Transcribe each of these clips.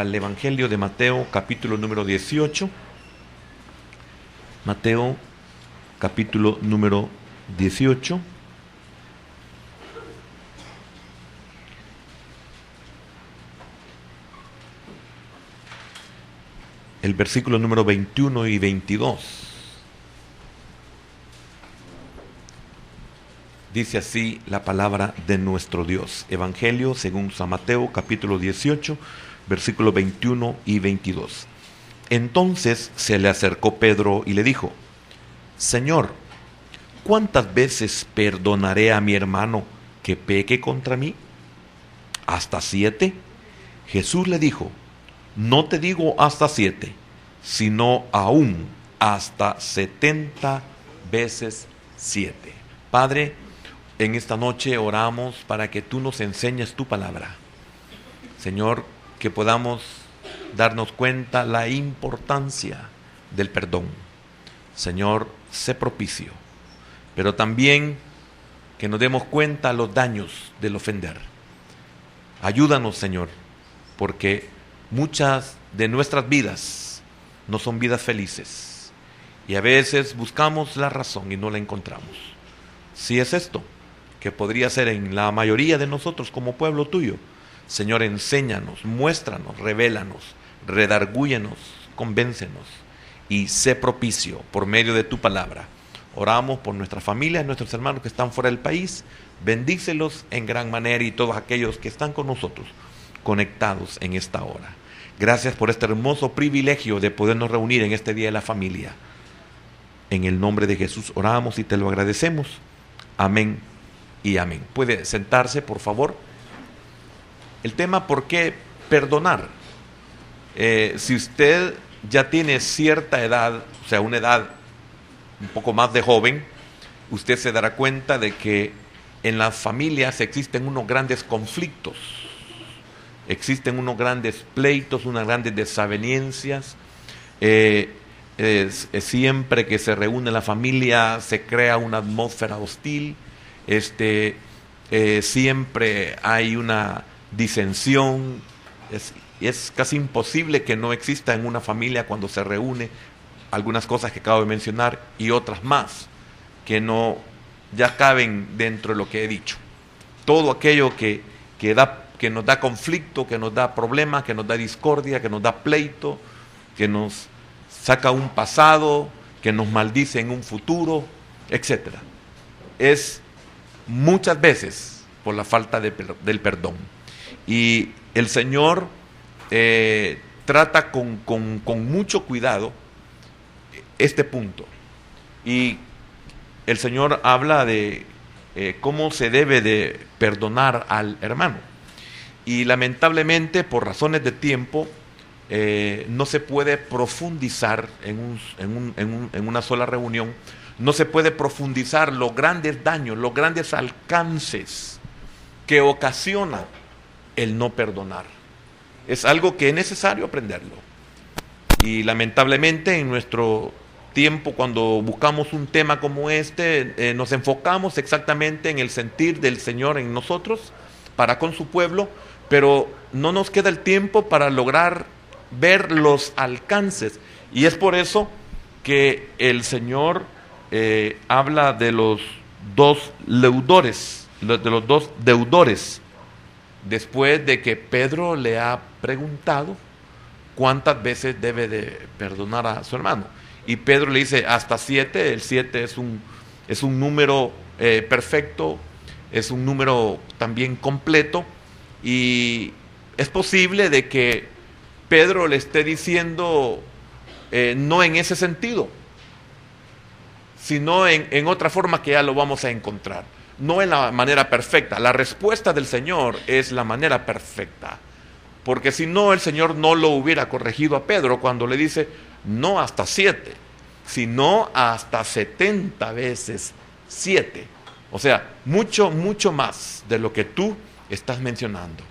al Evangelio de Mateo, capítulo número 18. Mateo, capítulo número 18. El versículo número 21 y 22. Dice así la palabra de nuestro Dios. Evangelio según San Mateo, capítulo 18, versículos 21 y 22. Entonces se le acercó Pedro y le dijo: Señor, ¿cuántas veces perdonaré a mi hermano que peque contra mí? ¿Hasta 7? Jesús le dijo: No te digo hasta 7, sino aún hasta 70 veces 7. Padre, en esta noche oramos para que tú nos enseñes tu palabra. Señor, que podamos darnos cuenta la importancia del perdón. Señor, sé propicio, pero también que nos demos cuenta los daños del ofender. Ayúdanos, Señor, porque muchas de nuestras vidas no son vidas felices y a veces buscamos la razón y no la encontramos. Si es esto, que podría ser en la mayoría de nosotros como pueblo tuyo, Señor, enséñanos, muéstranos, revélanos, redargúyenos, convéncenos y sé propicio por medio de tu palabra. Oramos por nuestras familias, nuestros hermanos que están fuera del país, bendícelos en gran manera y todos aquellos que están con nosotros conectados en esta hora. Gracias por este hermoso privilegio de podernos reunir en este Día de la Familia. En el nombre de Jesús oramos y te lo agradecemos. Amén y amén. Puede sentarse, por favor. El tema: ¿por qué perdonar? Si usted ya tiene cierta edad, o sea, una edad un poco más de joven, usted se dará cuenta de que en las familias existen unos grandes conflictos. Existen unos grandes pleitos, unas grandes desavenencias. Siempre que se reúne la familia se crea una atmósfera hostil. Siempre hay una disensión. Es casi imposible que no exista en una familia cuando se reúne algunas cosas que acabo de mencionar y otras más que no ya caben dentro de lo que he dicho. Todo aquello que nos da conflicto, que nos da problemas, que nos da discordia, que nos da pleito, que nos saca un pasado, que nos maldice en un futuro, etc. Es muchas veces por la falta del perdón. Y el Señor trata con mucho cuidado este punto. Y el Señor habla de cómo se debe de perdonar al hermano. Y lamentablemente, por razones de tiempo, no se puede profundizar en una sola reunión. No se puede profundizar los grandes daños, los grandes alcances que ocasiona el no perdonar. Es algo que es necesario aprenderlo. Y lamentablemente en nuestro tiempo, cuando buscamos un tema como este, nos enfocamos exactamente en el sentir del Señor en nosotros, para con su pueblo, pero no nos queda el tiempo para lograr ver los alcances. Y es por eso que el Señor habla de los dos deudores, después de que Pedro le ha preguntado cuántas veces debe de perdonar a su hermano. Y Pedro le dice hasta 7. El 7 es un número perfecto, es un número también completo, y es posible de que Pedro le esté diciendo no en ese sentido, sino en otra forma que ya lo vamos a encontrar. No en la manera perfecta. La respuesta del Señor es la manera perfecta, porque si no, el Señor no lo hubiera corregido a Pedro cuando le dice no hasta 7, sino hasta 70 veces 7. O sea, mucho, mucho más de lo que tú estás mencionando.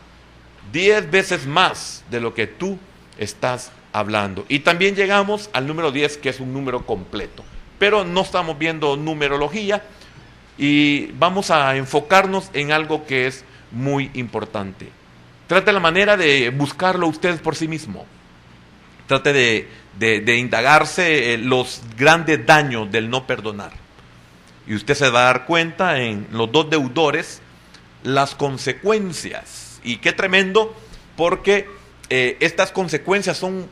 10 veces más de lo que tú estás hablando. Y también llegamos al número 10, que es un número completo. Pero no estamos viendo numerología y vamos a enfocarnos en algo que es muy importante. Trate la manera de buscarlo usted por sí mismo. Trate de indagarse los grandes daños del no perdonar. Y usted se va a dar cuenta en los dos deudores las consecuencias. Y qué tremendo, porque estas consecuencias son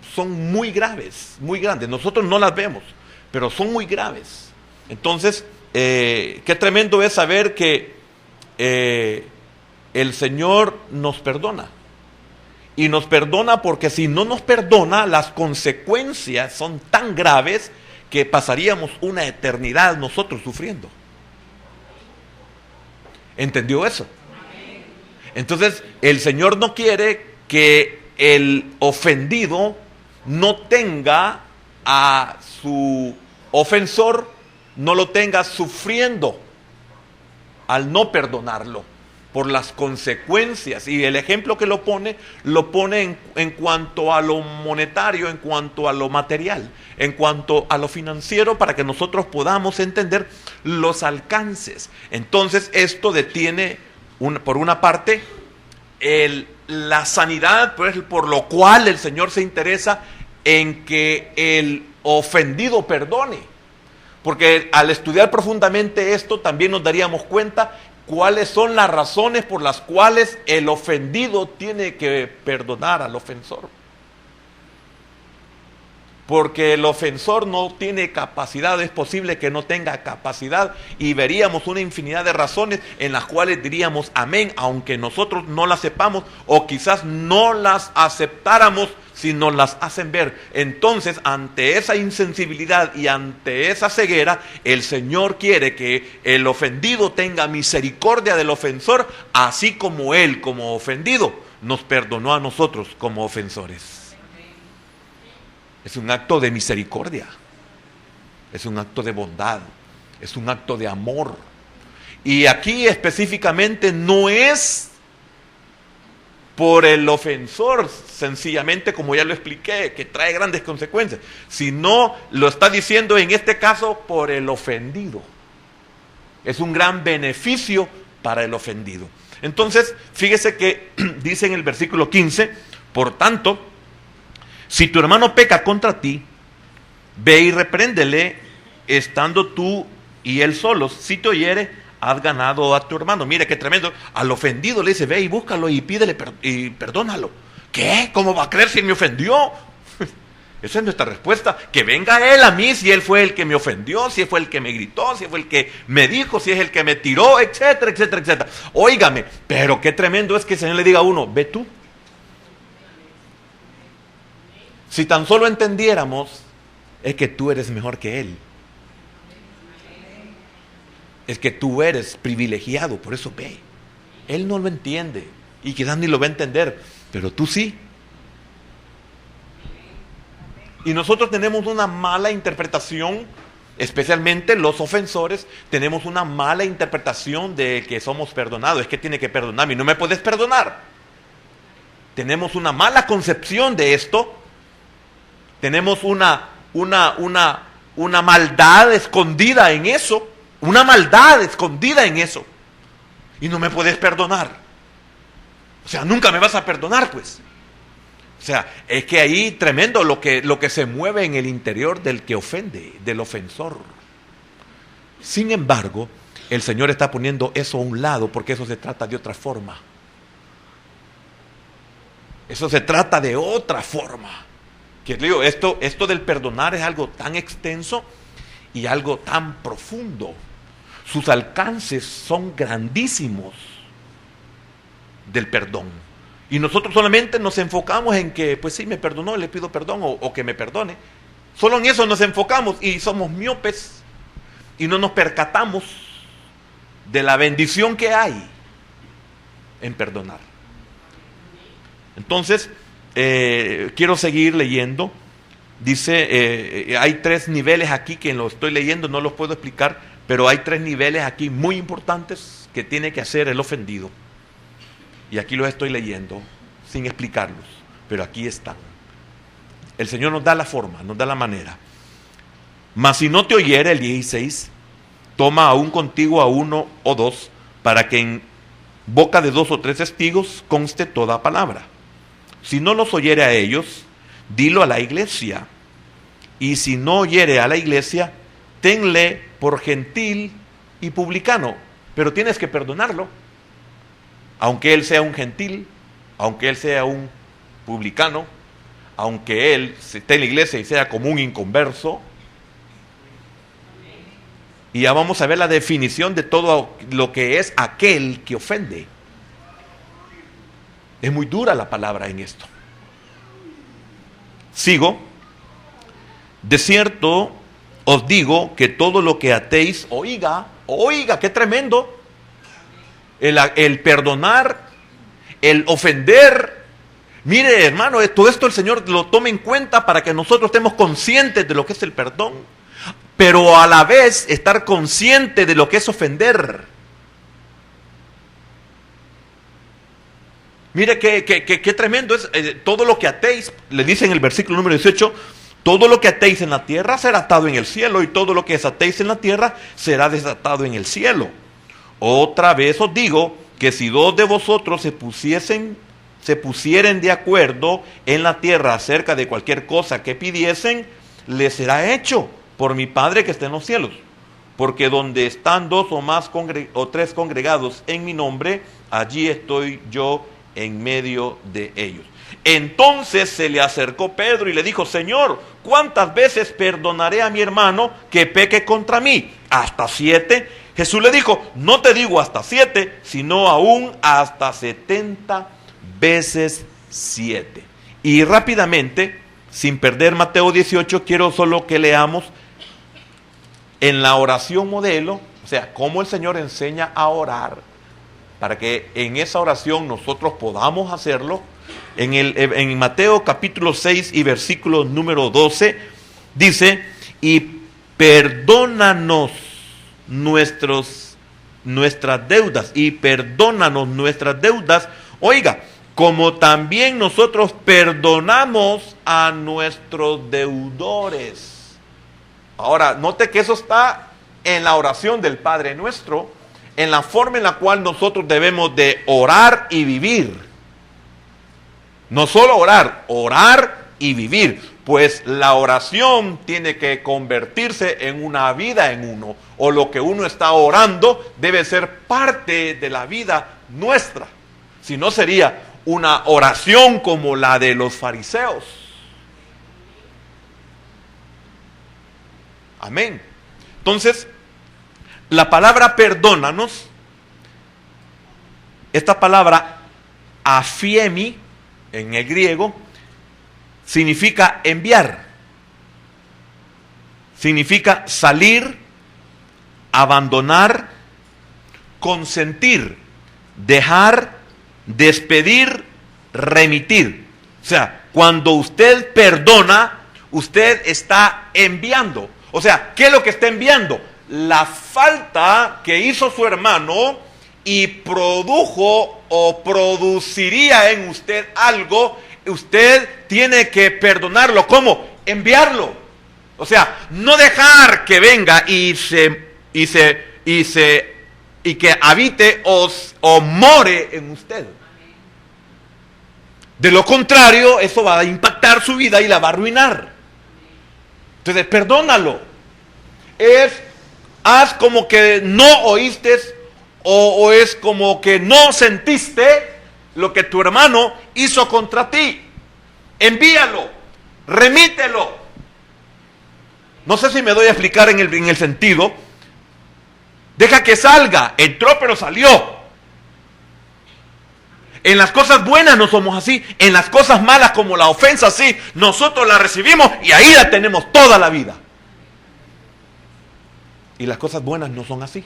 muy graves, muy grandes. Nosotros no las vemos, pero son muy graves. Entonces, qué tremendo es saber que el Señor nos perdona. Y nos perdona porque si no nos perdona, las consecuencias son tan graves que pasaríamos una eternidad nosotros sufriendo. ¿Entendió eso? Entonces, el Señor no quiere que el ofendido no tenga a su ofensor, no lo tenga sufriendo al no perdonarlo por las consecuencias. Y el ejemplo que lo pone en cuanto a lo monetario, en cuanto a lo material, en cuanto a lo financiero, para que nosotros podamos entender los alcances. Entonces esto detiene por una parte la sanidad, por lo cual el Señor se interesa en que el ofendido perdone, porque al estudiar profundamente esto también nos daríamos cuenta cuáles son las razones por las cuales el ofendido tiene que perdonar al ofensor. Porque el ofensor no tiene capacidad, es posible que no tenga capacidad, y veríamos una infinidad de razones en las cuales diríamos amén, aunque nosotros no las sepamos, o quizás no las aceptáramos si nos las hacen ver. Entonces, ante esa insensibilidad y ante esa ceguera, el Señor quiere que el ofendido tenga misericordia del ofensor, así como él, como ofendido, nos perdonó a nosotros como ofensores. Es un acto de misericordia, es un acto de bondad, es un acto de amor. Y aquí específicamente no es por el ofensor, sencillamente, como ya lo expliqué, que trae grandes consecuencias, sino lo está diciendo en este caso por el ofendido. Es un gran beneficio para el ofendido. Entonces, fíjese que dice en el versículo 15, por tanto, si tu hermano peca contra ti, ve y repréndele, estando tú y él solos. Si te oyere, has ganado a tu hermano. Mire qué tremendo. Al ofendido le dice, ve y búscalo y pídele y perdónalo. ¿Qué? ¿Cómo va a creer si él me ofendió? Esa es nuestra respuesta. Que venga él a mí si él fue el que me ofendió, si fue el que me gritó, si fue el que me dijo, si es el que me tiró, etcétera, etcétera, etcétera. Óigame, pero qué tremendo es que el Señor le diga a uno, ve tú. Si tan solo entendiéramos, es que tú eres mejor que él. Es que tú eres privilegiado, por eso ve. Él no lo entiende y quizás ni lo va a entender, pero tú sí. Y nosotros tenemos una mala interpretación, especialmente los ofensores, tenemos una mala interpretación de que somos perdonados. Es que tiene que perdonarme y no me puedes perdonar. Tenemos una mala concepción de esto. Tenemos una maldad escondida en eso. Una maldad escondida en eso. Y no me puedes perdonar. O sea, nunca me vas a perdonar, pues. O sea, es que ahí tremendo lo que se mueve en el interior del que ofende, del ofensor. Sin embargo, el Señor está poniendo eso a un lado, porque eso se trata de otra forma. Eso se trata de otra forma. Que digo, esto del perdonar es algo tan extenso y algo tan profundo. Sus alcances son grandísimos del perdón. Y nosotros solamente nos enfocamos en que, pues sí, me perdonó, le pido perdón, o que me perdone. Solo en eso nos enfocamos y somos miopes y no nos percatamos de la bendición que hay en perdonar. Entonces, quiero seguir leyendo. Dice, hay 3 niveles aquí que lo estoy leyendo, no los puedo explicar, pero hay 3 niveles aquí muy importantes que tiene que hacer el ofendido. Y aquí los estoy leyendo sin explicarlos, pero aquí están. El Señor nos da la forma, nos da la manera. Mas si no te oyere, el 16, toma aún contigo a 1 o 2, para que en boca de 2 o 3 testigos conste toda palabra. Si no los oyere a ellos, dilo a la iglesia. Y si no oyere a la iglesia, tenle por gentil y publicano. Pero tienes que perdonarlo. Aunque él sea un gentil, aunque él sea un publicano, aunque él esté en la iglesia y sea como un inconverso. Y ya vamos a ver la definición de todo lo que es aquel que ofende. Es muy dura la palabra en esto. Sigo. De cierto os digo que todo lo que atéis, oiga, qué tremendo. El perdonar, el ofender. Mire, hermano, todo esto el Señor lo toma en cuenta para que nosotros estemos conscientes de lo que es el perdón, pero a la vez estar consciente de lo que es ofender. Mire qué tremendo es todo lo que atéis, le dice en el versículo número 18, todo lo que atéis en la tierra será atado en el cielo, y todo lo que desatéis en la tierra será desatado en el cielo. Otra vez os digo que si 2 de vosotros se pusieren de acuerdo en la tierra acerca de cualquier cosa que pidiesen, les será hecho por mi Padre que está en los cielos. Porque donde están 2 o más o 3 congregados en mi nombre, allí estoy yo en medio de ellos. Entonces se le acercó Pedro y le dijo: Señor, ¿cuántas veces perdonaré a mi hermano que peque contra mí? ¿Hasta 7? Jesús le dijo: no te digo hasta 7, sino aún hasta 70 veces 7. Y rápidamente, sin perder Mateo 18, quiero solo que leamos en la oración modelo, o sea, cómo el Señor enseña a orar, para que en esa oración nosotros podamos hacerlo. En Mateo capítulo 6 y versículo número 12, dice: y perdónanos nuestras deudas, y perdónanos nuestras deudas, oiga, como también nosotros perdonamos a nuestros deudores. Ahora, note que eso está en la oración del Padre Nuestro, en la forma en la cual nosotros debemos de orar y vivir. No solo orar y vivir, pues la oración tiene que convertirse en una vida en uno, o lo que uno está orando debe ser parte de la vida nuestra. Si no, sería una oración como la de los fariseos. Amén. Entonces, la palabra perdónanos, esta palabra afiemi en el griego, significa enviar, significa salir, abandonar, consentir, dejar, despedir, remitir. O sea, cuando usted perdona, usted está enviando. O sea, ¿qué es lo que está enviando? La falta que hizo su hermano y produjo o produciría en usted algo. Usted tiene que perdonarlo. ¿Cómo? Enviarlo. O sea, no dejar que venga y que habite o more en usted. De lo contrario, eso va a impactar su vida y la va a arruinar. Entonces, perdónalo. Haz como que no oíste o es como que no sentiste lo que tu hermano hizo contra ti. Envíalo, remítelo. No sé si me doy a explicar en el sentido. Deja que salga. Entró pero salió. En las cosas buenas no somos así. En las cosas malas, como la ofensa, sí, nosotros la recibimos y ahí la tenemos toda la vida. Y las cosas buenas no son así.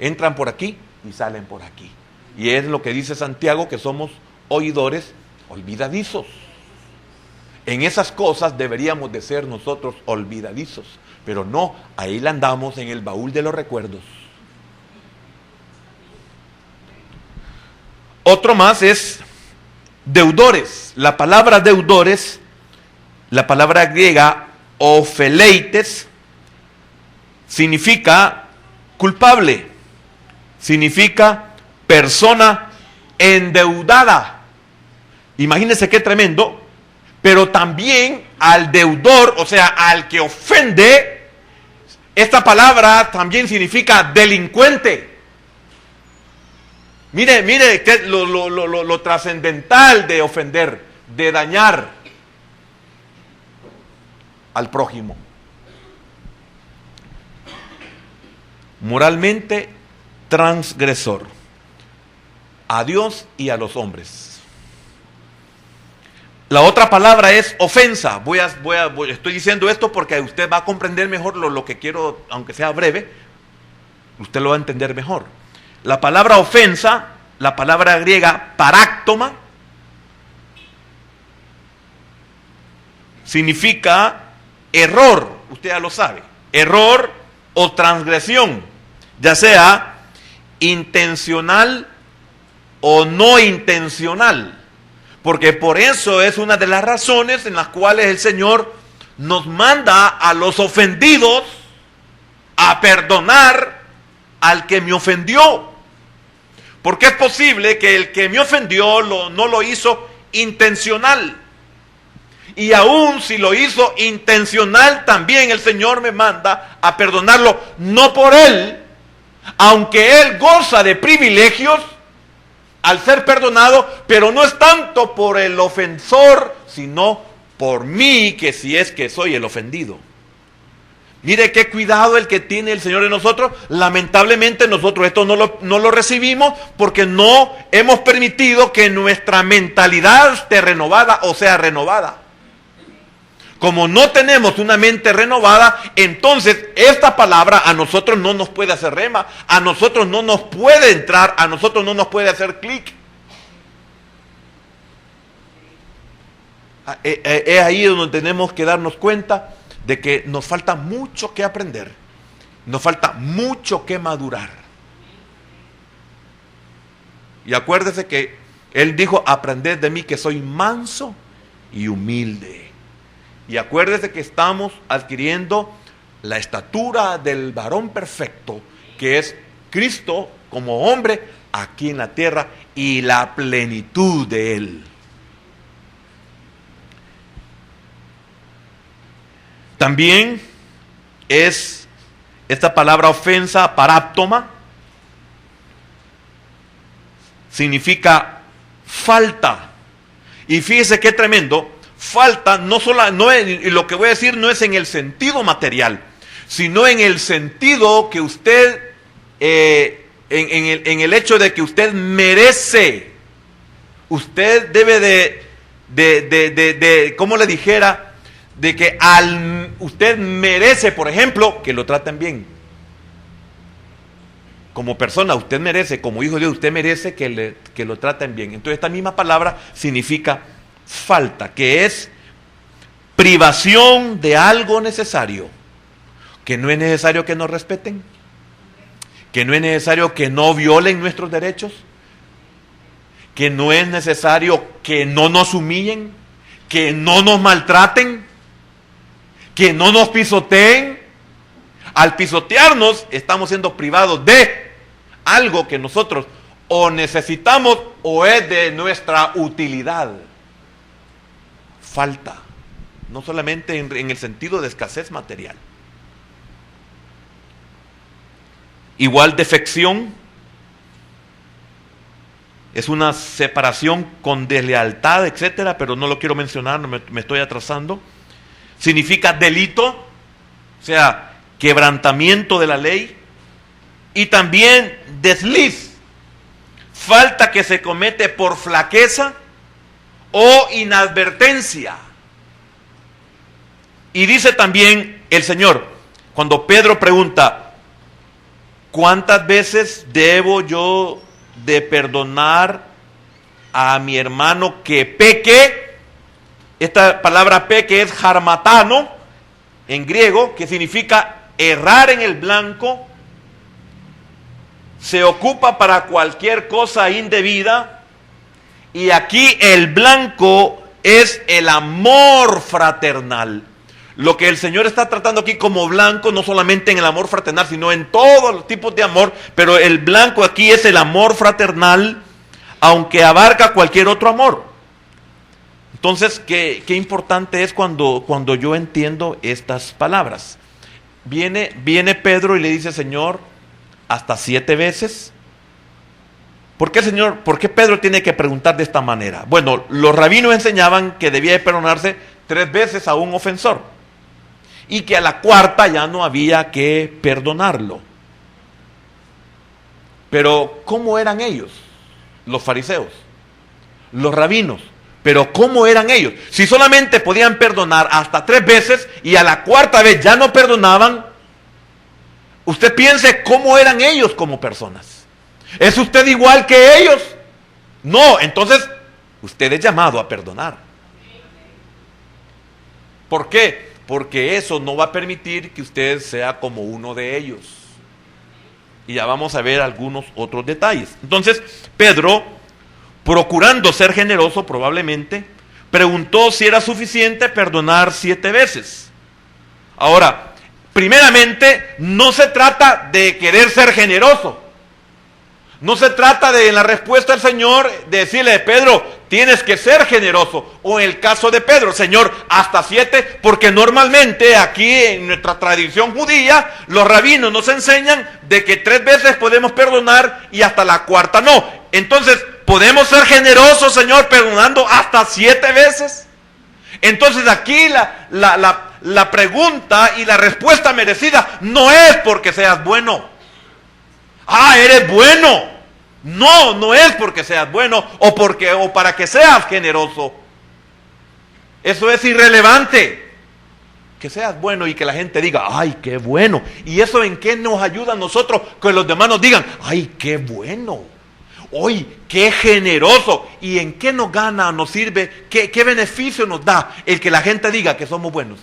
Entran por aquí y salen por aquí. Y es lo que dice Santiago, que somos oidores olvidadizos. En esas cosas deberíamos de ser nosotros olvidadizos. Pero no, ahí la andamos en el baúl de los recuerdos. Otro más es deudores. La palabra deudores, la palabra griega ofeleites, significa culpable, significa persona endeudada. Imagínense qué tremendo. Pero también al deudor, o sea, al que ofende, esta palabra también significa delincuente. Mire que lo trascendental de ofender, de dañar al prójimo. Moralmente transgresor a Dios y a los hombres. La otra palabra es ofensa. Estoy diciendo esto porque usted va a comprender mejor lo que quiero, aunque sea breve, usted lo va a entender mejor. La palabra ofensa, la palabra griega paráctoma, significa error, usted ya lo sabe, error o transgresión, ya sea intencional o no intencional. Porque por eso es una de las razones en las cuales el Señor nos manda a los ofendidos a perdonar al que me ofendió. Porque es posible que el que me ofendió no lo hizo intencional. Y aún si lo hizo intencional, también el Señor me manda a perdonarlo, no por él, aunque él goza de privilegios al ser perdonado, pero no es tanto por el ofensor, sino por mí, que si es que soy el ofendido. Mire qué cuidado el que tiene el Señor en nosotros. Lamentablemente nosotros esto no lo recibimos porque no hemos permitido que nuestra mentalidad esté renovada o sea renovada. Como no tenemos una mente renovada, entonces esta palabra a nosotros no nos puede hacer rema, a nosotros no nos puede entrar, a nosotros no nos puede hacer clic. Es ahí donde tenemos que darnos cuenta de que nos falta mucho que aprender, nos falta mucho que madurar. Y acuérdese que Él dijo, aprended de mí que soy manso y humilde. Y acuérdese que estamos adquiriendo la estatura del varón perfecto, que es Cristo como hombre aquí en la tierra y la plenitud de Él. También es esta palabra ofensa, paráptoma, significa falta. Y fíjese qué tremendo. Falta no es, y lo que voy a decir no es en el sentido material, sino en el sentido que usted, en el hecho de que usted merece, usted debe de ¿cómo le dijera? De que usted merece, por ejemplo, que lo traten bien. Como persona, usted merece, como hijo de Dios, usted merece que lo traten bien. Entonces esta misma palabra significa falta, que es privación de algo necesario, que no es necesario que nos respeten, que no es necesario que no violen nuestros derechos, que no es necesario que no nos humillen, que no nos maltraten, que no nos pisoteen. Al pisotearnos estamos siendo privados de algo que nosotros o necesitamos o es de nuestra utilidad. Falta, no solamente en el sentido de escasez material. Igual defección es una separación con deslealtad, etcétera, pero no lo quiero mencionar, me estoy atrasando. Significa delito, o sea, quebrantamiento de la ley, y también desliz, falta que se comete por flaqueza o inadvertencia. Y dice también el Señor, cuando Pedro pregunta, ¿cuántas veces debo yo de perdonar a mi hermano que peque? Esta palabra peque es harmatano en griego, que significa errar en el blanco. Se ocupa para cualquier cosa indebida. Y aquí el blanco es el amor fraternal. Lo que el Señor está tratando aquí como blanco, no solamente en el amor fraternal, sino en todos los tipos de amor, pero el blanco aquí es el amor fraternal aunque abarca cualquier otro amor. Entonces, qué importante es cuando yo entiendo estas palabras. Viene Pedro y le dice, Señor, hasta 7 veces. ¿Por qué, Señor? ¿Por qué Pedro tiene que preguntar de esta manera? Bueno, los rabinos enseñaban que debía de perdonarse 3 veces a un ofensor y que a la cuarta ya no había que perdonarlo. Pero ¿cómo eran ellos? Los fariseos, los rabinos. Pero ¿cómo eran ellos? Si solamente podían perdonar hasta 3 veces y a la cuarta vez ya no perdonaban, usted piense cómo eran ellos como personas. ¿Es usted igual que ellos? No, entonces usted es llamado a perdonar. ¿Por qué? Porque eso no va a permitir que usted sea como uno de ellos. Y ya vamos a ver algunos otros detalles. Entonces, Pedro, procurando ser generoso probablemente, preguntó si era suficiente perdonar 7 veces. Ahora, primeramente, no se trata de querer ser generoso. No se trata de, en la respuesta del Señor, de decirle, Pedro, tienes que ser generoso. O en el caso de Pedro, Señor, hasta 7, porque normalmente aquí en nuestra tradición judía, los rabinos nos enseñan de que 3 veces podemos perdonar y hasta la cuarta no. Entonces, ¿podemos ser generosos, Señor, perdonando hasta 7 veces? Entonces aquí la pregunta y la respuesta merecida no es porque seas bueno. Ah, eres bueno. No, no es porque seas bueno o para que seas generoso. Eso es irrelevante. Que seas bueno y que la gente diga, ay, qué bueno. ¿Y eso en qué nos ayuda a nosotros? Que los demás nos digan, ay, qué bueno. Hoy, qué generoso. ¿Y en qué nos gana, nos sirve? ¿Qué beneficio nos da el que la gente diga que somos buenos?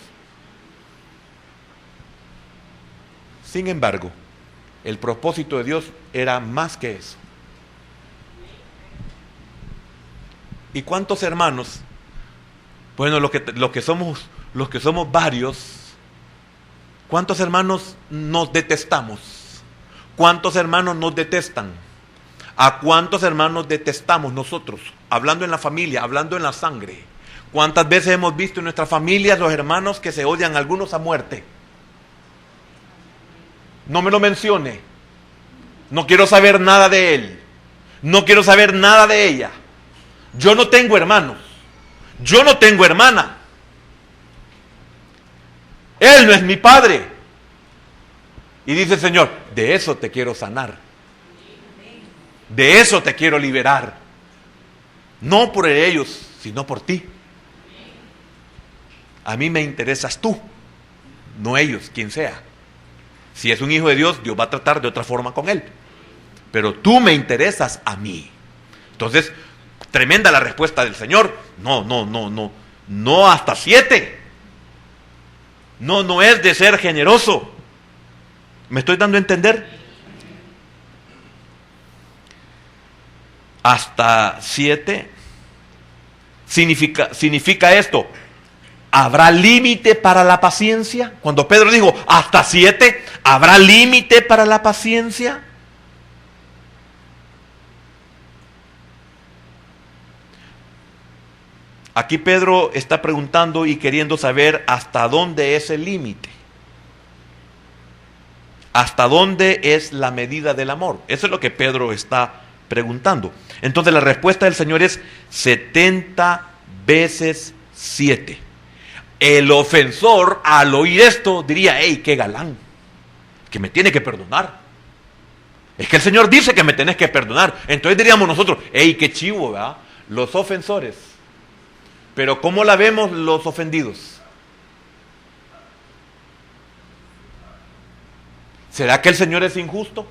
Sin embargo, el propósito de Dios era más que eso. ¿Y cuántos hermanos? Bueno, los que somos varios, ¿cuántos hermanos nos detestamos? ¿Cuántos hermanos nos detestan? ¿A cuántos hermanos detestamos nosotros? Hablando en la familia, hablando en la sangre. ¿Cuántas veces hemos visto en nuestras familias los hermanos que se odian, algunos a muerte? No me lo mencione. No quiero saber nada de él. No quiero saber nada de ella. Yo no tengo hermanos. Yo no tengo hermana. Él no es mi padre. Y dice el Señor, de eso te quiero sanar. De eso te quiero liberar. No por ellos, sino por ti. A mí me interesas tú, no ellos, quien sea. Si es un hijo de Dios, Dios va a tratar de otra forma con él. Pero tú me interesas a mí. Entonces, tremenda la respuesta del Señor. No hasta 7. No es de ser generoso. ¿Me estoy dando a entender? Hasta 7 significa esto. ¿Habrá límite para la paciencia? Cuando Pedro dijo hasta 7, ¿habrá límite para la paciencia? Aquí Pedro está preguntando y queriendo saber hasta dónde es el límite. ¿Hasta dónde es la medida del amor? Eso es lo que Pedro está preguntando. Entonces la respuesta del Señor es 70 veces 7. El ofensor al oír esto diría, hey, qué galán, que me tiene que perdonar. Es que el Señor dice que me tenés que perdonar. Entonces diríamos nosotros, hey, qué chivo, ¿verdad? Los ofensores. Pero ¿cómo la vemos los ofendidos? ¿Será que el Señor es injusto?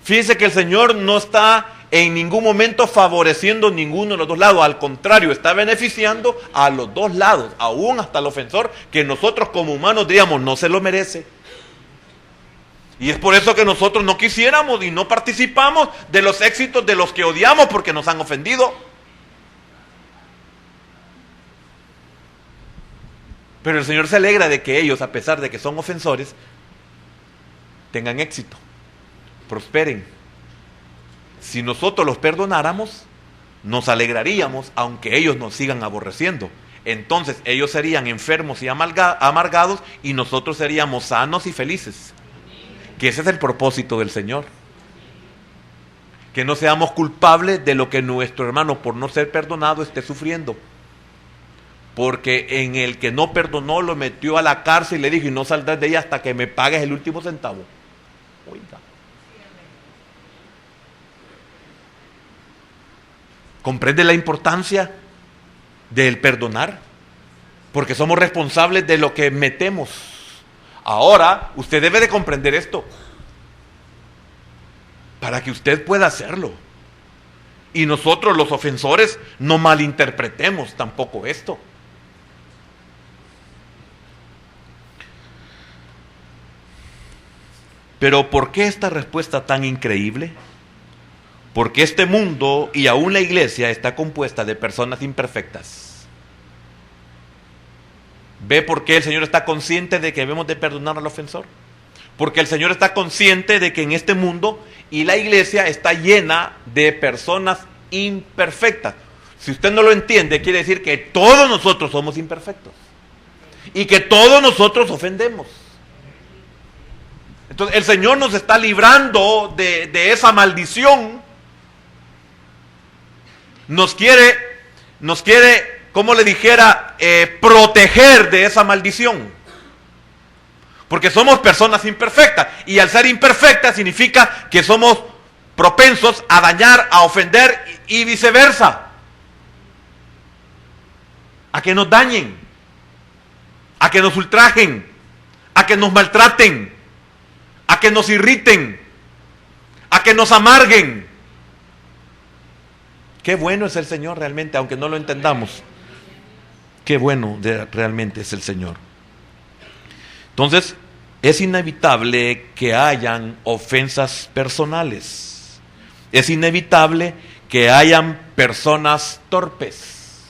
Fíjese que el Señor no está en ningún momento favoreciendo ninguno de los dos lados. Al contrario, está beneficiando a los dos lados, aún hasta el ofensor, que nosotros como humanos diríamos, no se lo merece. Y es por eso que nosotros no quisiéramos y no participamos de los éxitos de los que odiamos porque nos han ofendido. Pero el Señor se alegra de que ellos, a pesar de que son ofensores, tengan éxito, prosperen, Si nosotros los perdonáramos, nos alegraríamos aunque ellos nos sigan aborreciendo. Entonces ellos serían enfermos y amargados y nosotros seríamos sanos y felices. Que ese es el propósito del Señor. Que no seamos culpables de lo que nuestro hermano, por no ser perdonado, esté sufriendo. Porque en el que no perdonó lo metió a la cárcel y le dijo: y no saldrás de ella hasta que me pagues el último centavo. Oiga. ¿Comprende la importancia del perdonar? Porque somos responsables de lo que metemos. Ahora, usted debe de comprender esto, para que usted pueda hacerlo. Y nosotros, los ofensores, no malinterpretemos tampoco esto. Pero ¿por qué esta respuesta tan increíble? Porque este mundo y aún la iglesia está compuesta de personas imperfectas. ¿Ve por qué el Señor está consciente de que debemos de perdonar al ofensor? Porque el Señor está consciente de que en este mundo y la iglesia está llena de personas imperfectas. Si usted no lo entiende, quiere decir que todos nosotros somos imperfectos y que todos nosotros ofendemos. Entonces el Señor nos está librando de esa maldición. Nos quiere, como le dijera, proteger de esa maldición. Porque somos personas imperfectas. Y al ser imperfectas significa que somos propensos a dañar, a ofender y viceversa. A que nos dañen, a que nos ultrajen, a que nos maltraten, a que nos irriten, a que nos amarguen. Qué bueno es el Señor realmente, aunque no lo entendamos. Qué bueno realmente es el Señor. Entonces, es inevitable que hayan ofensas personales. Es inevitable que hayan personas torpes.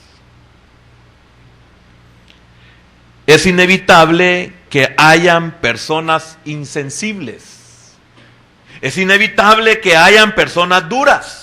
Es inevitable que hayan personas insensibles. Es inevitable que hayan personas duras.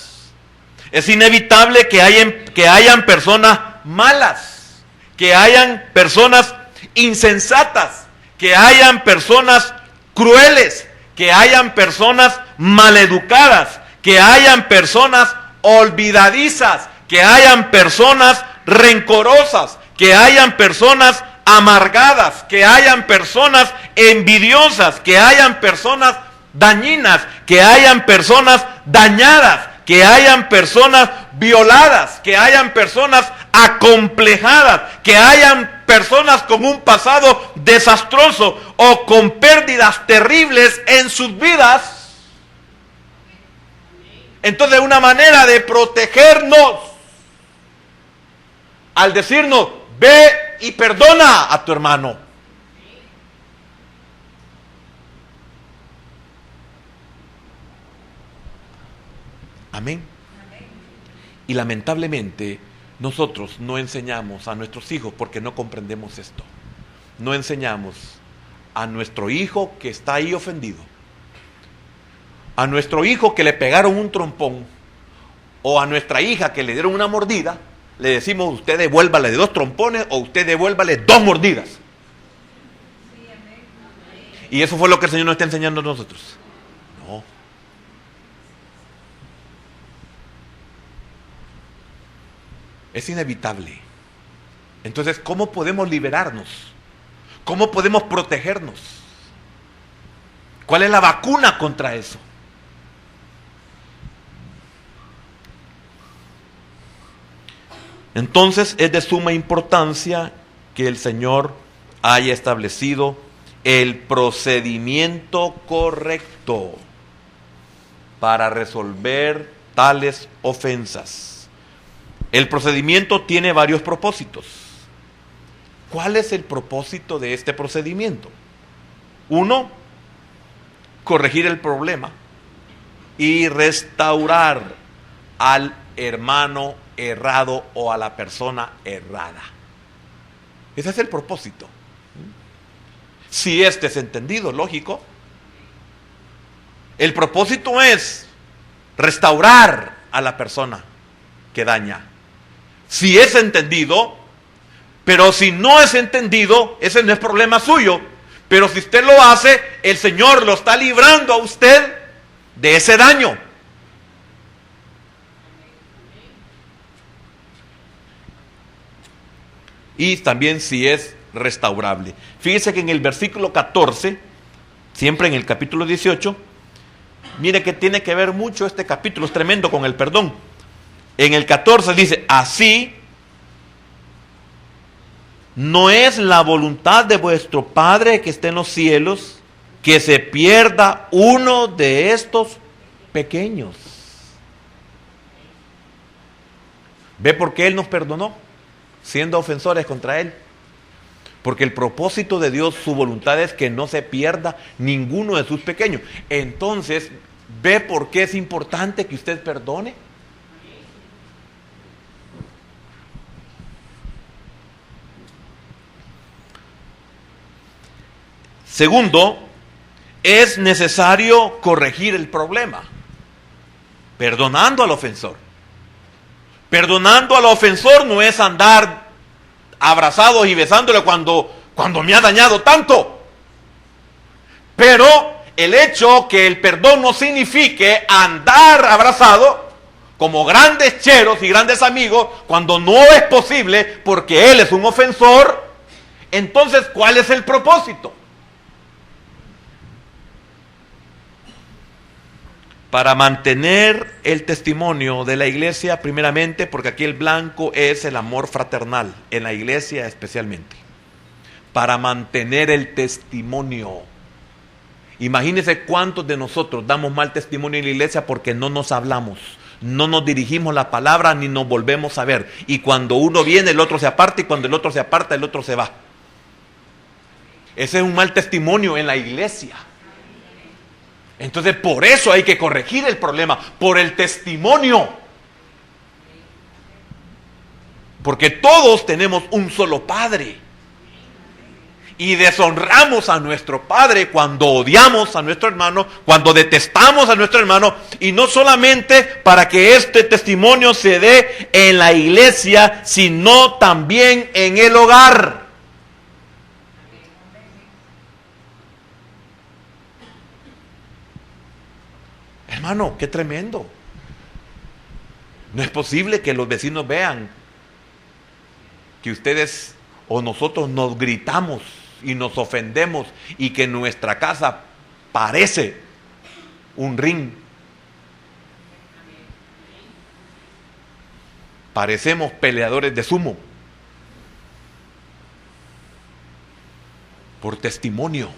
Es inevitable que hayan personas malas, que hayan personas insensatas, que hayan personas crueles, que hayan personas maleducadas, que hayan personas olvidadizas, que hayan personas rencorosas, que hayan personas amargadas, que hayan personas envidiosas, que hayan personas dañinas, que hayan personas dañadas, que hayan personas violadas, que hayan personas acomplejadas, que hayan personas con un pasado desastroso o con pérdidas terribles en sus vidas. Entonces, una manera de protegernos al decirnos: ve y perdona a tu hermano. Amén. Y lamentablemente nosotros no enseñamos a nuestros hijos, porque no comprendemos esto. No enseñamos a nuestro hijo que está ahí ofendido, a nuestro hijo que le pegaron un trompón, o a nuestra hija que le dieron una mordida, le decimos: usted devuélvale 2 trompones o usted devuélvale 2 mordidas. Y eso fue lo que el Señor nos está enseñando a nosotros. No. Es inevitable. Entonces, ¿cómo podemos liberarnos? ¿Cómo podemos protegernos? ¿Cuál es la vacuna contra eso? Entonces, es de suma importancia que el Señor haya establecido el procedimiento correcto para resolver tales ofensas. El procedimiento tiene varios propósitos. ¿Cuál es el propósito de este procedimiento? 1, corregir el problema y restaurar al hermano errado o a la persona errada. Ese es el propósito. Si este es entendido, lógico. El propósito es restaurar a la persona que daña. Si es entendido, pero si no es entendido, ese no es problema suyo. Pero si usted lo hace, el Señor lo está librando a usted de ese daño. Y también si es restaurable. Fíjese que en el versículo 14, siempre en el capítulo 18, mire que tiene que ver mucho este capítulo, es tremendo con el perdón. En el 14 dice, así no es la voluntad de vuestro Padre que esté en los cielos, que se pierda uno de estos pequeños. ¿Ve por qué Él nos perdonó? Siendo ofensores contra Él. Porque el propósito de Dios, su voluntad es que no se pierda ninguno de sus pequeños. Entonces, ¿ve por qué es importante que usted perdone? Segundo, es necesario corregir el problema, perdonando al ofensor. Perdonando al ofensor no es andar abrazados y besándole cuando me ha dañado tanto. Pero el hecho que el perdón no signifique andar abrazado como grandes cheros y grandes amigos cuando no es posible porque él es un ofensor, entonces ¿cuál es el propósito? Para mantener el testimonio de la iglesia, primeramente, porque aquí el blanco es el amor fraternal, en la iglesia especialmente. Para mantener el testimonio. Imagínense cuántos de nosotros damos mal testimonio en la iglesia porque no nos hablamos, no nos dirigimos la palabra ni nos volvemos a ver. Y cuando uno viene, el otro se aparta, y cuando el otro se aparta, el otro se va. Ese es un mal testimonio en la iglesia. Entonces, por eso hay que corregir el problema, por el testimonio. Porque todos tenemos un solo Padre. Y deshonramos a nuestro Padre cuando odiamos a nuestro hermano, cuando detestamos a nuestro hermano. Y no solamente para que este testimonio se dé en la iglesia, sino también en el hogar. Hermano, qué tremendo. No es posible que los vecinos vean que ustedes o nosotros nos gritamos y nos ofendemos y que nuestra casa parece un ring. Parecemos peleadores de sumo. Por testimonio.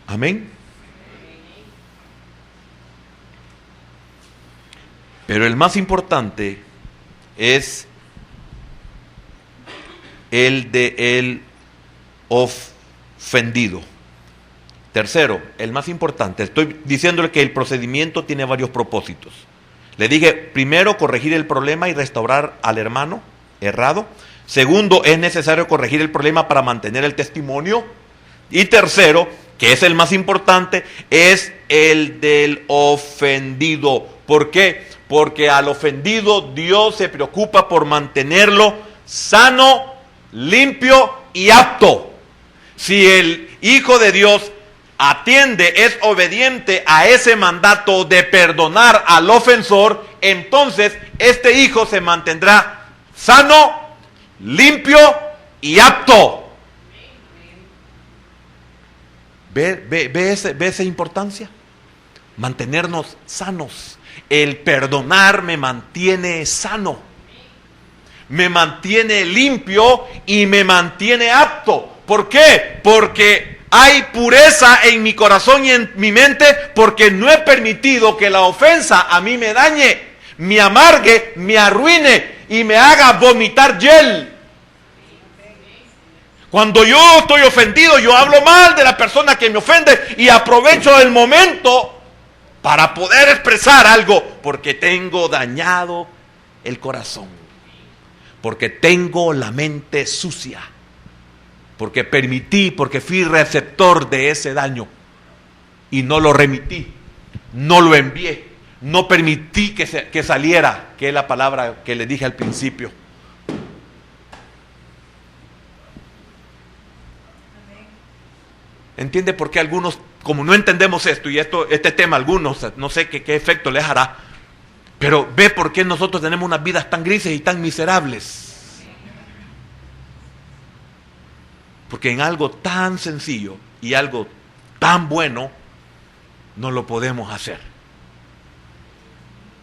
Amén. Pero el más importante es el de el ofendido. Tercero, el más importante, estoy diciéndole que el procedimiento tiene varios propósitos. Le dije, primero, corregir el problema y restaurar al hermano errado. Segundo, es necesario corregir el problema para mantener el testimonio. Y tercero, que es el más importante, es el del ofendido. ¿Por qué? Porque al ofendido Dios se preocupa por mantenerlo sano, limpio y apto. Si el Hijo de Dios atiende, es obediente a ese mandato de perdonar al ofensor, entonces este hijo se mantendrá sano, limpio y apto. ¿Ve esa importancia? Mantenernos sanos. El perdonar me mantiene sano, me mantiene limpio y me mantiene apto. ¿Por qué? Porque hay pureza en mi corazón y en mi mente, porque no he permitido que la ofensa a mí me dañe, me amargue, me arruine y me haga vomitar hiel. Cuando yo estoy ofendido, yo hablo mal de la persona que me ofende y aprovecho el momento para poder expresar algo, porque tengo dañado el corazón, porque tengo la mente sucia, porque fui receptor de ese daño y no lo remití, no lo envié, no permití que saliera, que es la palabra que le dije al principio. ¿Entiende por qué algunos, como no entendemos esto y este tema, algunos, no sé qué efecto les hará, pero ve por qué nosotros tenemos unas vidas tan grises y tan miserables? Porque en algo tan sencillo y algo tan bueno no lo podemos hacer.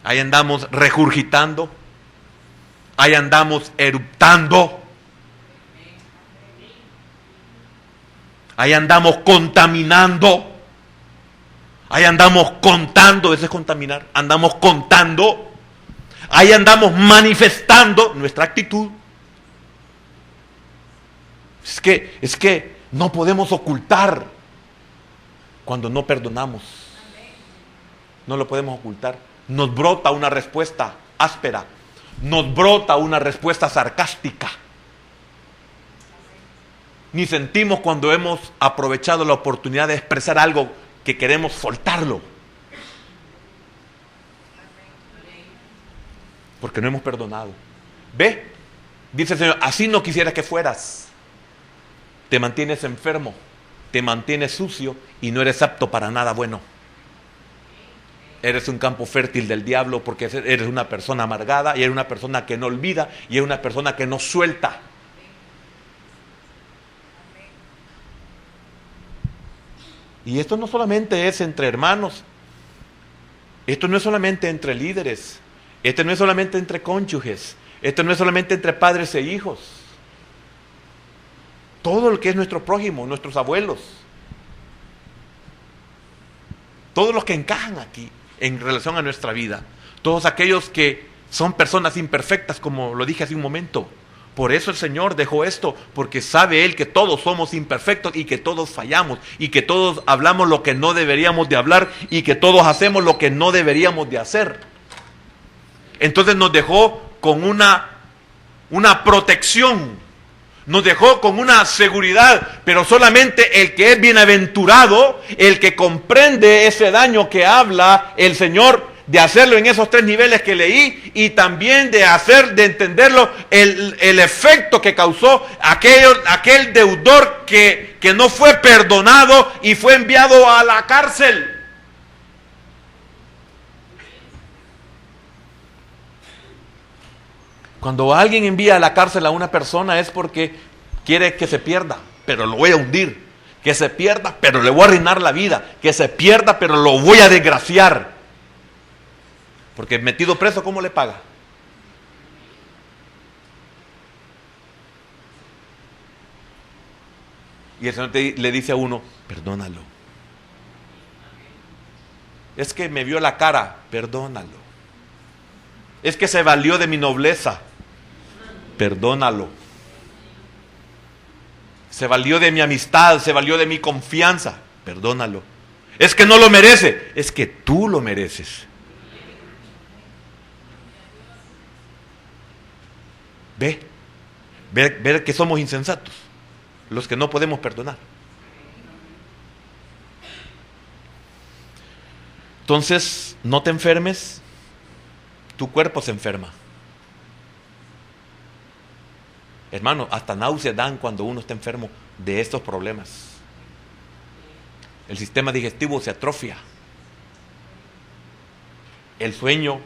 Ahí andamos regurgitando, ahí andamos eruptando, ahí andamos contaminando, ahí andamos contando, eso es contaminar, andamos contando, ahí andamos manifestando nuestra actitud. Es que no podemos ocultar cuando no perdonamos. No lo podemos ocultar. Nos brota una respuesta áspera, nos brota una respuesta sarcástica. Ni sentimos cuando hemos aprovechado la oportunidad de expresar algo que queremos soltarlo. Porque no hemos perdonado. Ve, dice el Señor, así no quisiera que fueras. Te mantienes enfermo, te mantienes sucio y no eres apto para nada bueno. Eres un campo fértil del diablo porque eres una persona amargada y eres una persona que no olvida y eres una persona que no suelta. Y esto no solamente es entre hermanos, esto no es solamente entre líderes, esto no es solamente entre cónyuges, esto no es solamente entre padres e hijos. Todo lo que es nuestro prójimo, nuestros abuelos, todos los que encajan aquí en relación a nuestra vida, todos aquellos que son personas imperfectas, como lo dije hace un momento. Por eso el Señor dejó esto, porque sabe Él que todos somos imperfectos y que todos fallamos y que todos hablamos lo que no deberíamos de hablar y que todos hacemos lo que no deberíamos de hacer. Entonces nos dejó con una protección. Nos dejó con una seguridad, pero solamente el que es bienaventurado, el que comprende ese daño que habla el Señor, de hacerlo en esos 3 niveles que leí, y también de entenderlo, el efecto que causó aquel deudor que no fue perdonado y fue enviado a la cárcel. Cuando alguien envía a la cárcel a una persona es porque quiere que se pierda, pero lo voy a hundir. Que se pierda, pero le voy a arruinar la vida. Que se pierda, pero lo voy a desgraciar. Porque metido preso, ¿cómo le paga? Y el Señor le dice a uno, perdónalo. Es que me vio la cara, perdónalo. Es que se valió de mi nobleza, perdónalo. Se valió de mi amistad, se valió de mi confianza, perdónalo. Es que no lo merece, es que tú lo mereces. Ver que somos insensatos, los que no podemos perdonar. Entonces, no te enfermes, tu cuerpo se enferma. Hermano, hasta náuseas dan cuando uno está enfermo de estos problemas. El sistema digestivo se atrofia. El sueño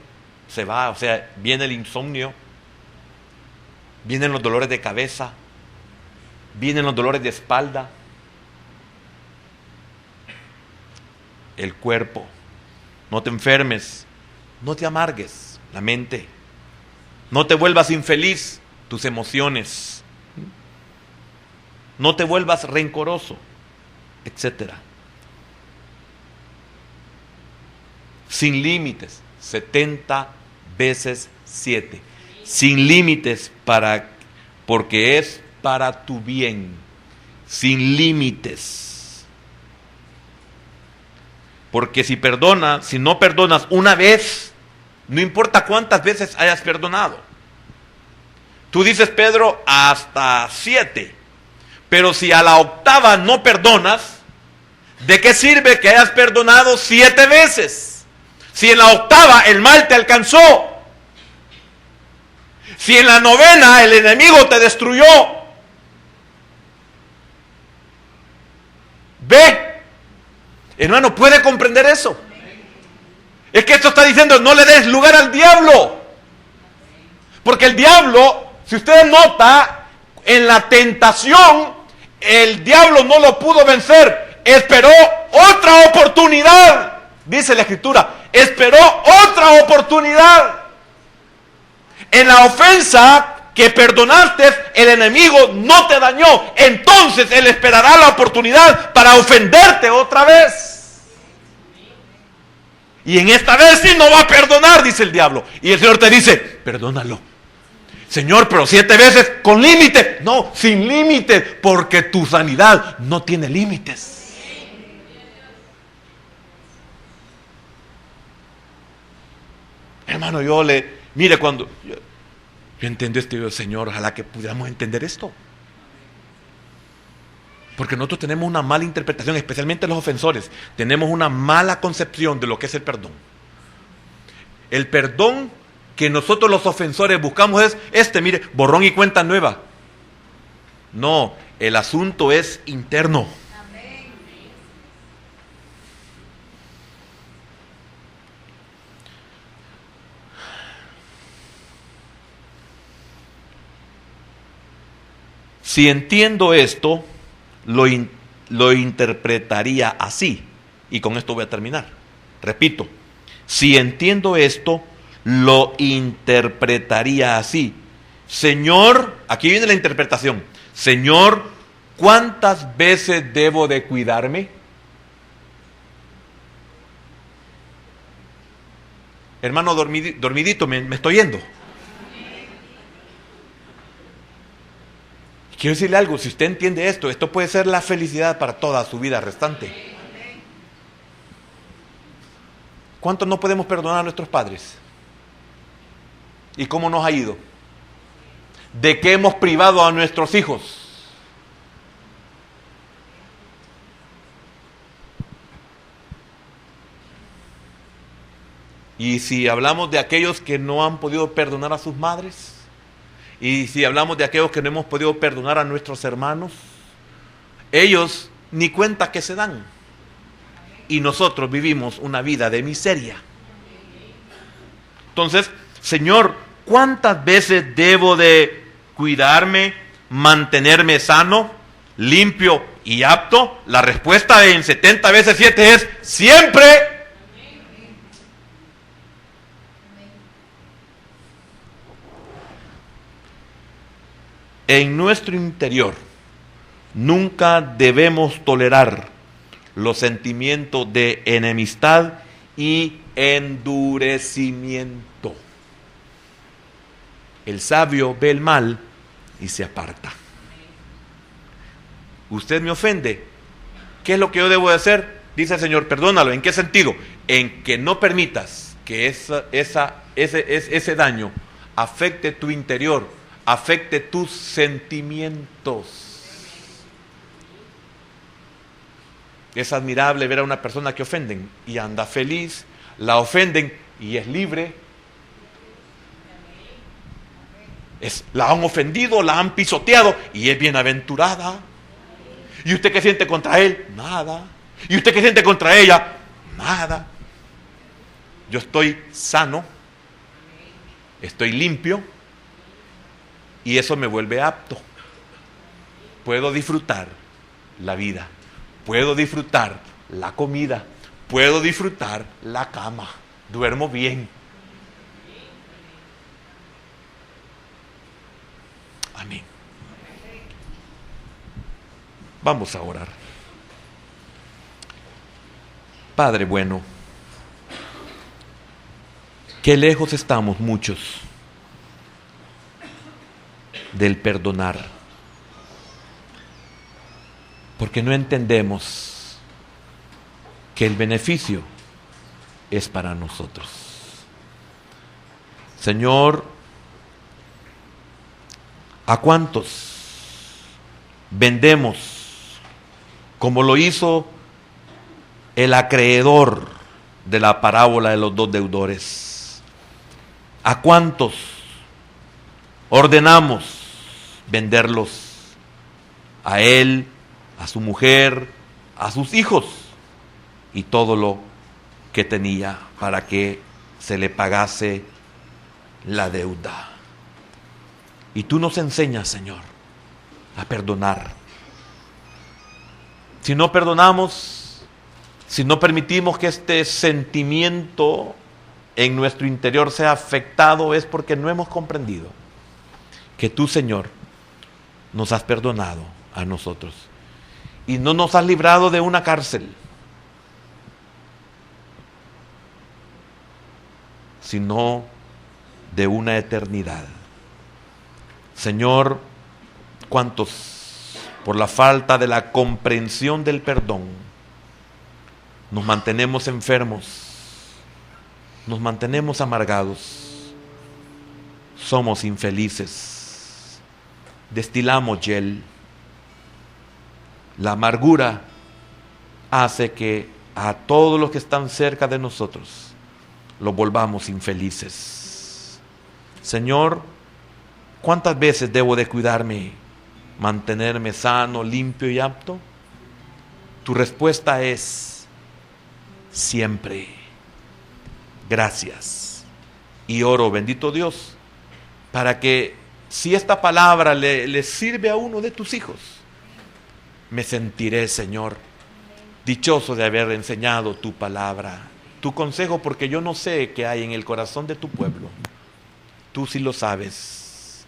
se va, o sea, viene el insomnio, vienen los dolores de cabeza, vienen los dolores de espalda. El cuerpo. No te enfermes, no te amargues la mente, no te vuelvas infeliz tus emociones, no te vuelvas rencoroso, etcétera. Sin límites, 70 veces 7. Sin límites porque es para tu bien. Sin límites. Porque si no perdonas una vez, no importa cuántas veces hayas perdonado. Tú dices, Pedro, hasta 7. Pero si a la octava no perdonas, ¿de qué sirve que hayas perdonado 7 veces? Si en la octava el mal te alcanzó. Si en la novena el enemigo te destruyó. Ve, hermano, ¿puede comprender eso? Es que esto está diciendo, no le des lugar al diablo. Porque el diablo, si usted nota, en la tentación, el diablo no lo pudo vencer. Esperó otra oportunidad, dice la Escritura. Esperó otra oportunidad. En la ofensa que perdonaste, el enemigo no te dañó. Entonces él esperará la oportunidad para ofenderte otra vez. Y en esta vez sí no va a perdonar, dice el diablo. Y el Señor te dice, perdónalo. Señor, pero 7 veces con límite. No, sin límites, porque tu sanidad no tiene límites. Hermano, mire, cuando yo entiendo esto, Señor, ojalá que pudiéramos entender esto. Porque nosotros tenemos una mala interpretación, especialmente los ofensores. Tenemos una mala concepción de lo que es el perdón. El perdón que nosotros los ofensores buscamos es mire, borrón y cuenta nueva. No, el asunto es interno. Si entiendo esto, lo interpretaría así. Y con esto voy a terminar. Repito, si entiendo esto, lo interpretaría así. Señor, aquí viene la interpretación. Señor, ¿cuántas veces debo de cuidarme? Hermano, dormidito, me estoy yendo. Quiero decirle algo, si usted entiende esto puede ser la felicidad para toda su vida restante. ¿Cuántos no podemos perdonar a nuestros padres? ¿Y cómo nos ha ido? ¿De qué hemos privado a nuestros hijos? Y si hablamos de aquellos que no han podido perdonar a sus madres, y si hablamos de aquellos que no hemos podido perdonar a nuestros hermanos, ellos ni cuenta que se dan. Y nosotros vivimos una vida de miseria. Entonces, Señor, ¿cuántas veces debo de cuidarme, mantenerme sano, limpio y apto? La respuesta en 70 veces 7 es siempre. En nuestro interior nunca debemos tolerar los sentimientos de enemistad y endurecimiento. El sabio ve el mal y se aparta. Usted me ofende. ¿Qué es lo que yo debo de hacer? Dice el Señor, perdónalo. ¿En qué sentido? En que no permitas que ese daño afecte tu interior, afecte tus sentimientos. Es admirable ver a una persona que ofenden y anda feliz, la ofenden y es libre. La han ofendido, la han pisoteado y es bienaventurada. ¿Y usted qué siente contra él? Nada. ¿Y usted qué siente contra ella? Nada. Yo estoy sano, estoy limpio y eso me vuelve apto. Puedo disfrutar la vida. Puedo disfrutar la comida, puedo disfrutar la cama, duermo bien. Amén. Vamos a orar. Padre bueno, qué lejos estamos muchos del perdonar. Porque no entendemos que el beneficio es para nosotros. Señor, ¿a cuántos vendemos, como lo hizo el acreedor de la parábola de los dos deudores. ¿A cuántos ordenamos venderlos? A él, a su mujer, a sus hijos y todo lo que tenía para que se le pagase la deuda. Y tú nos enseñas, Señor, a perdonar. Si no perdonamos, si no permitimos que este sentimiento en nuestro interior sea afectado, es porque no hemos comprendido que tú, Señor, nos has perdonado a nosotros y no nos has librado de una cárcel, sino de una eternidad. Señor, ¿cuántos por la falta de la comprensión del perdón nos mantenemos enfermos, nos mantenemos amargados, somos infelices, destilamos hiel? La amargura hace que a todos los que están cerca de nosotros los volvamos infelices. Señor, ¿cuántas veces debo de cuidarme, mantenerme sano, limpio y apto? Tu respuesta es siempre. Gracias. Y oro, bendito Dios, para que si esta palabra le sirve a uno de tus hijos, me sentiré, Señor, dichoso de haber enseñado tu palabra, tu consejo, porque yo no sé qué hay en el corazón de tu pueblo. Tú sí lo sabes.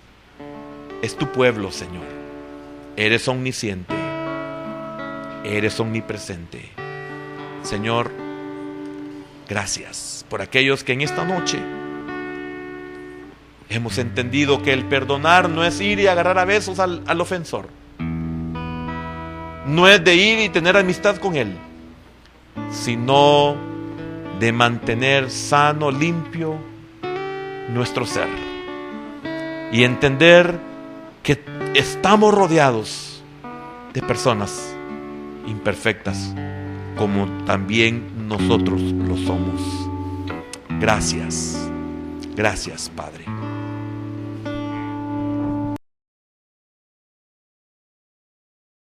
Es tu pueblo, Señor. Eres omnisciente. Eres omnipresente. Señor, gracias por aquellos que en esta noche hemos entendido que el perdonar no es ir y agarrar a besos al ofensor. No es de ir y tener amistad con él, sino de mantener sano, limpio nuestro ser y entender que estamos rodeados de personas imperfectas, como también nosotros lo somos. Gracias, gracias, Padre.